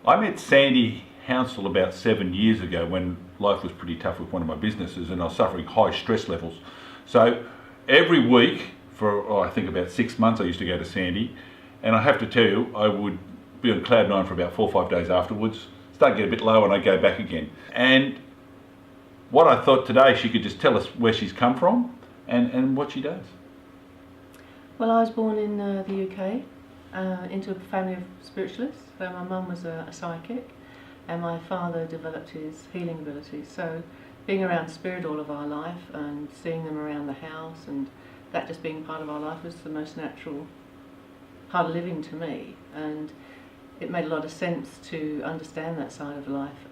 I met Sandy Housnell about 7 years ago when life was pretty tough with one of my businesses and I was suffering high stress levels. So every week for I think about 6 months I used to go to Sandy, and I have to tell you I would be on cloud nine for about 4 or 5 days afterwards, start to get a bit low and I'd go back again. And what I thought today, she could just tell us where she's come from and what she does. Well, I was born in the UK into a family of spiritualists. So my mum was a psychic and my father developed his healing abilities. So being around spirit all of our life and seeing them around the house and that just being part of our life was the most natural part of living to me. And it made a lot of sense to understand that side of life.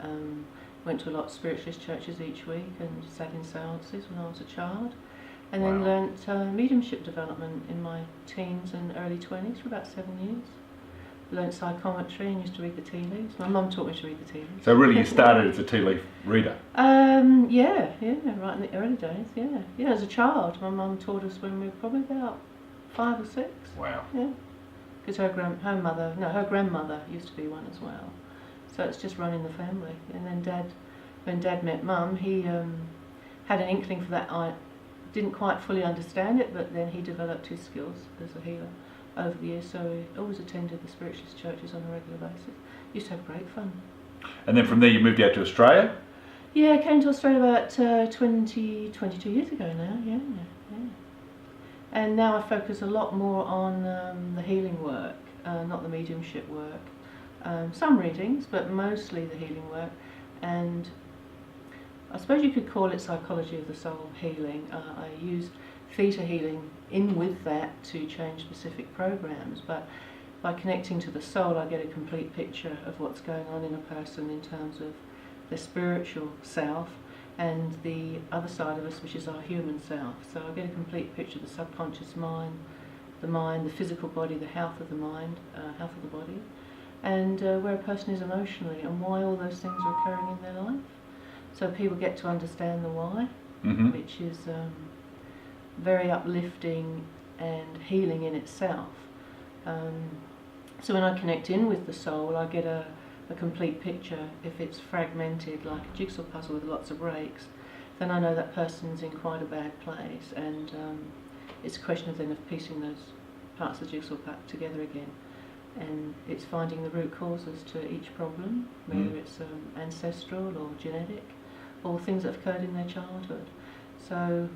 Went to a lot of spiritualist churches each week and sat in seances when I was a child. And then learnt mediumship development in my teens and early 20s for about 7 years. Learnt psychometry and used to read the tea leaves. My mum taught me to read the tea leaves. So really you started as a tea leaf reader? Yeah, right in the early days, yeah. Yeah, as a child, my mum taught us when we were probably about 5 or 6. Wow. Yeah. Because her grandmother used to be one as well. So it's just run in the family. And then when Dad met Mum, he had an inkling for that. I didn't quite fully understand it, but then he developed his skills as a healer over the years. So he always attended the spiritualist churches on a regular basis. Used to have great fun. And then from there you moved out to Australia? Yeah, I came to Australia about 22 years ago now, yeah. And now I focus a lot more on the healing work, not the mediumship work. Some readings, but mostly the healing work. And I suppose you could call it psychology of the soul healing. I used Theta healing in with that to change specific programs, but by connecting to the soul I get a complete picture of what's going on in a person in terms of their spiritual self and the other side of us, which is our human self. So I get a complete picture of the subconscious mind, the physical body, the health of the mind, health of the body, and where a person is emotionally and why all those things are occurring in their life. So people get to understand the why, which is very uplifting and healing in itself. So when I connect in with the soul, I get a complete picture. If it's fragmented like a jigsaw puzzle with lots of breaks, then I know that person's in quite a bad place, and it's a question of then of piecing those parts of the jigsaw back together again. And it's finding the root causes to each problem, whether it's ancestral or genetic, or things that have occurred in their childhood. So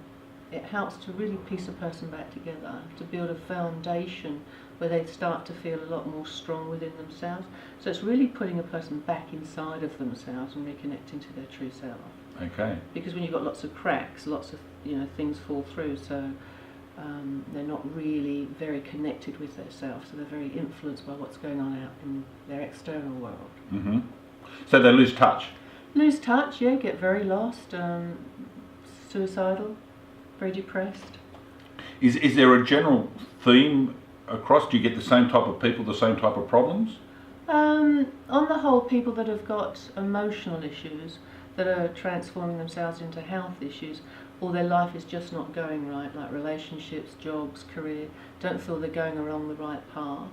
it helps to really piece a person back together, to build a foundation where they start to feel a lot more strong within themselves. So it's really putting a person back inside of themselves and reconnecting to their true self. Okay. Because when you've got lots of cracks, lots of things fall through, so they're not really very connected with their self, so they're very influenced by what's going on out in their external world. So they lose touch? Lose touch, yeah, get very lost, suicidal, very depressed. Is there a general theme across? Do you get the same type of people, the same type of problems? On the whole, people that have got emotional issues that are transforming themselves into health issues, or their life is just not going right, like relationships, jobs, career, don't feel they're going along the right path.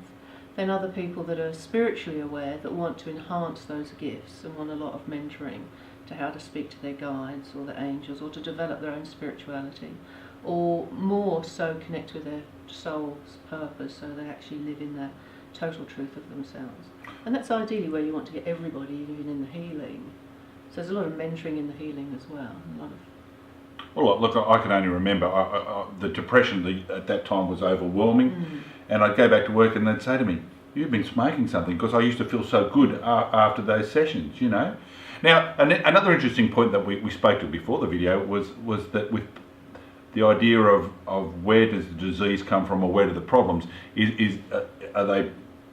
Then other people that are spiritually aware that want to enhance those gifts and want a lot of mentoring to how to speak to their guides or their angels, or to develop their own spirituality, or more so connect with their soul's purpose so they actually live in that total truth of themselves. And that's ideally where you want to get everybody, even in the healing. So there's a lot of mentoring in the healing as well. Well, look, I can only remember the depression at that time was overwhelming, and I'd go back to work and they'd say to me, "You've been smoking something," because I used to feel so good after those sessions, Now, another interesting point that we spoke to before the video was that with the idea of where does the disease come from, or where do the problems, are they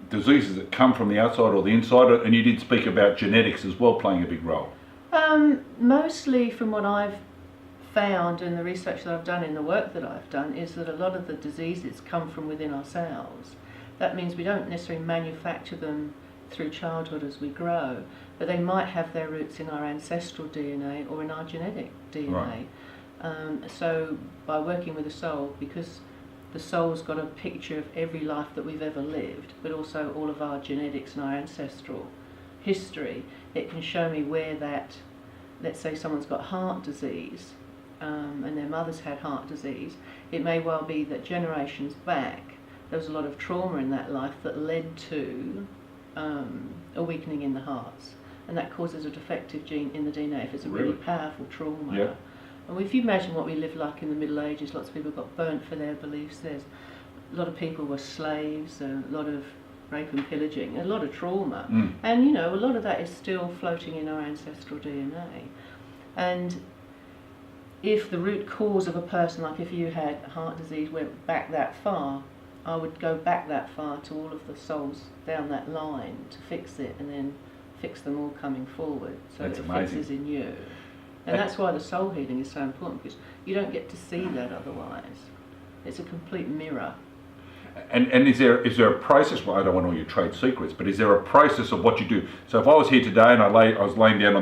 diseases that come from the outside or the inside? And you did speak about genetics as well playing a big role. Mostly from what I've found in the research that I've done, in the work that I've done, is that a lot of the diseases come from within ourselves. That means we don't necessarily manufacture them through childhood as we grow, but they might have their roots in our ancestral DNA or in our genetic DNA. Right. So by working with the soul, because the soul's got a picture of every life that we've ever lived, but also all of our genetics and our ancestral history, it can show me where that, let's say someone's got heart disease, and their mother's had heart disease, it may well be that generations back there was a lot of trauma in that life that led to a weakening in the hearts, and that causes a defective gene in the DNA if it's a really powerful trauma. Yep. And if you imagine what we lived like in the Middle Ages, lots of people got burnt for their beliefs. There's a lot of people were slaves, a lot of rape and pillaging, a lot of trauma, and you know, a lot of that is still floating in our ancestral DNA. And if the root cause of a person, like if you had heart disease, went back that far, I would go back that far to all of the souls down that line to fix it, and then fix them all coming forward, so That's it amazing. fixes in you. And that's why the soul healing is so important, because you don't get to see that otherwise. It's a complete mirror. And is there a process? Well, I don't want all your trade secrets, but is there a process of what you do? So if I was here today and I was laying down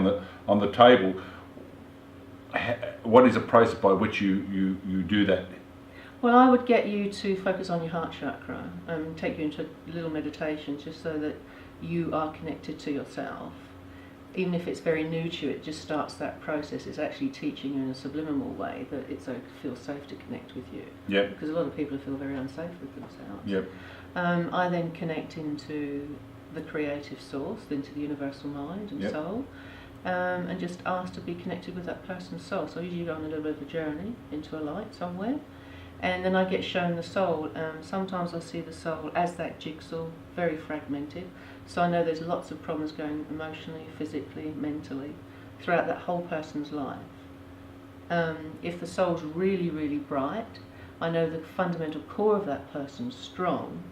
on the table, what is a process by which you do that? Well, I would get you to focus on your heart chakra and take you into a little meditation, just so that you are connected to yourself. Even if it's very new to you, it just starts that process. It's actually teaching you in a subliminal way that it feels safe to connect with you. Yep. Because a lot of people feel very unsafe with themselves. Yep. I then connect into the creative source, into the universal mind and soul, and just ask to be connected with that person's soul. So I usually go on a little bit of a journey into a light somewhere, and then I get shown the soul. Sometimes I see the soul as that jigsaw, very fragmented. So I know there's lots of problems going emotionally, physically, mentally, throughout that whole person's life. If the soul's really, really bright, I know the fundamental core of that person's strong,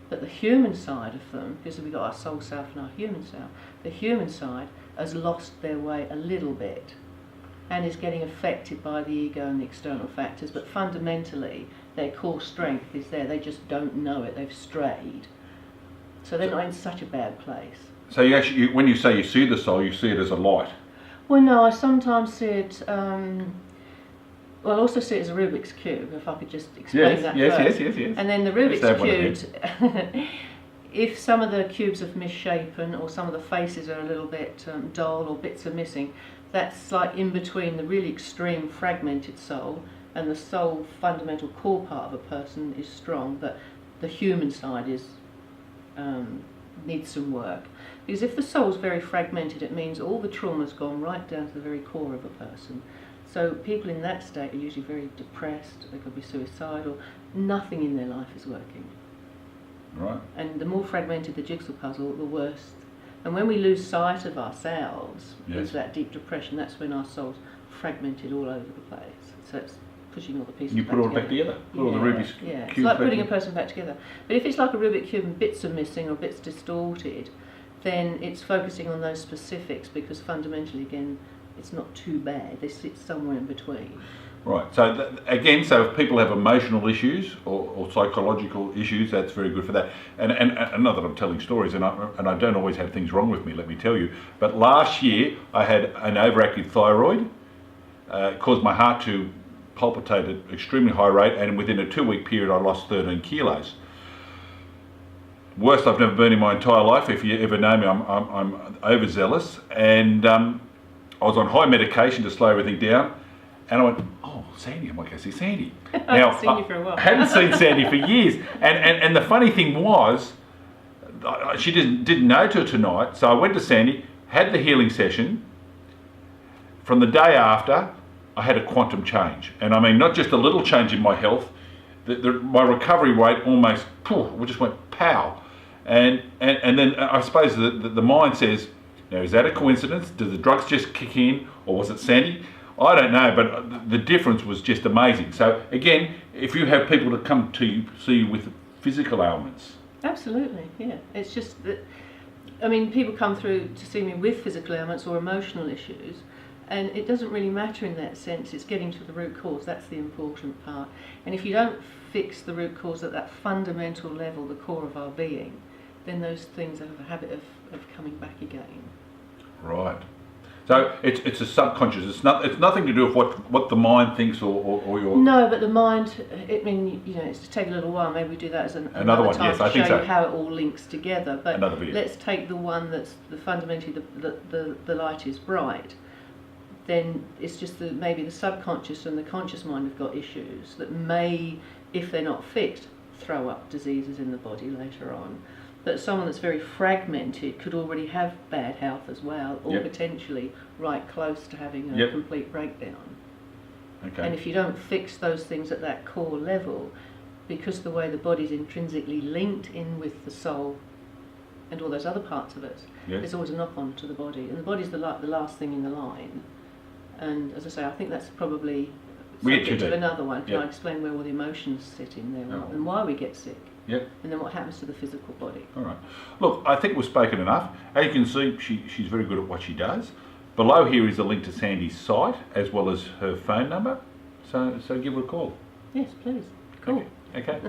but the human side of them, because we've got our soul self and our human self, the human side has lost their way a little bit and is getting affected by the ego and the external factors, but fundamentally their core strength is there. They just don't know it, they've strayed. So they're not in such a bad place. So you actually, when you say you see the soul, you see it as a light. Well, no, I sometimes see it. Well, I also see it as a Rubik's cube. If I could just explain that first. Yes. And then the Rubik's cube. If some of the cubes are misshapen, or some of the faces are a little bit dull, or bits are missing, that's like in between the really extreme fragmented soul and the soul fundamental core part of a person is strong, but the human side is. Needs some work, because if the soul's very fragmented, it means all the trauma's gone right down to the very core of a person. So people in that state are usually very depressed, they could be suicidal, nothing in their life is working. Right. And the more fragmented the jigsaw puzzle, the worse. And when we lose sight of ourselves into that deep depression, that's when our soul's fragmented all over the place. So it's pushing all the pieces you put all back together. Put all the Rubik's cube. It's like putting a person back together. But if it's like a Rubik's cube and bits are missing or bits distorted, then it's focusing on those specifics, because fundamentally, again, it's not too bad. They sit somewhere in between. Right. So again, so if people have emotional issues or psychological issues, that's very good for that. And not that I'm telling stories, and I don't always have things wrong with me, let me tell you. But last year I had an overactive thyroid. It caused my heart to palpitate at extremely high rate, and within a 2-week period I lost 13 kilos. Worst I've never been in my entire life. If you ever know me, I'm overzealous, and I was on high medication to slow everything down, and I went, oh, Sandy, I might go see Sandy. Now, I haven't seen you for a while. I hadn't seen Sandy for years, and the funny thing was, she didn't know till tonight, so I went to Sandy, had the healing session. From the day after, I had a quantum change, and I mean not just a little change in my health. My recovery rate almost just went pow, and then I suppose the mind says, now is that a coincidence? Did the drugs just kick in, or was it Sandy? I don't know, but the difference was just amazing. So again, if you have people that come to see you with physical ailments, absolutely, yeah. It's just that, I mean, people come through to see me with physical ailments or emotional issues. And it doesn't really matter in that sense. It's getting to the root cause. That's the important part. And if you don't fix the root cause at that fundamental level, the core of our being, then those things have a habit of coming back again. Right. So it's a subconscious. It's nothing to do with what the mind thinks or your. No, but the mind. I mean, you know, it's to take a little while. Maybe we do that as another one. time Yes, to I think show so. you how it all links together. But Another video. let's take the one that's fundamentally the light is bright. Then it's just maybe the subconscious and the conscious mind have got issues that may, if they're not fixed, throw up diseases in the body later on. But someone that's very fragmented could already have bad health as well, or potentially right close to having a complete breakdown. Okay. And if you don't fix those things at that core level, because the way the body's intrinsically linked in with the soul and all those other parts of it, there's always a knock-on to the body. And the body's the last thing in the line. And as I say, I think that's probably subject of another one. Can I explain where all the emotions sit in there and why we get sick? Yep. And then what happens to the physical body. All right. Look, I think we've spoken enough. As you can see, she's very good at what she does. Below here is a link to Sandy's site as well as her phone number. So give her a call. Yes, please. Cool. Okay.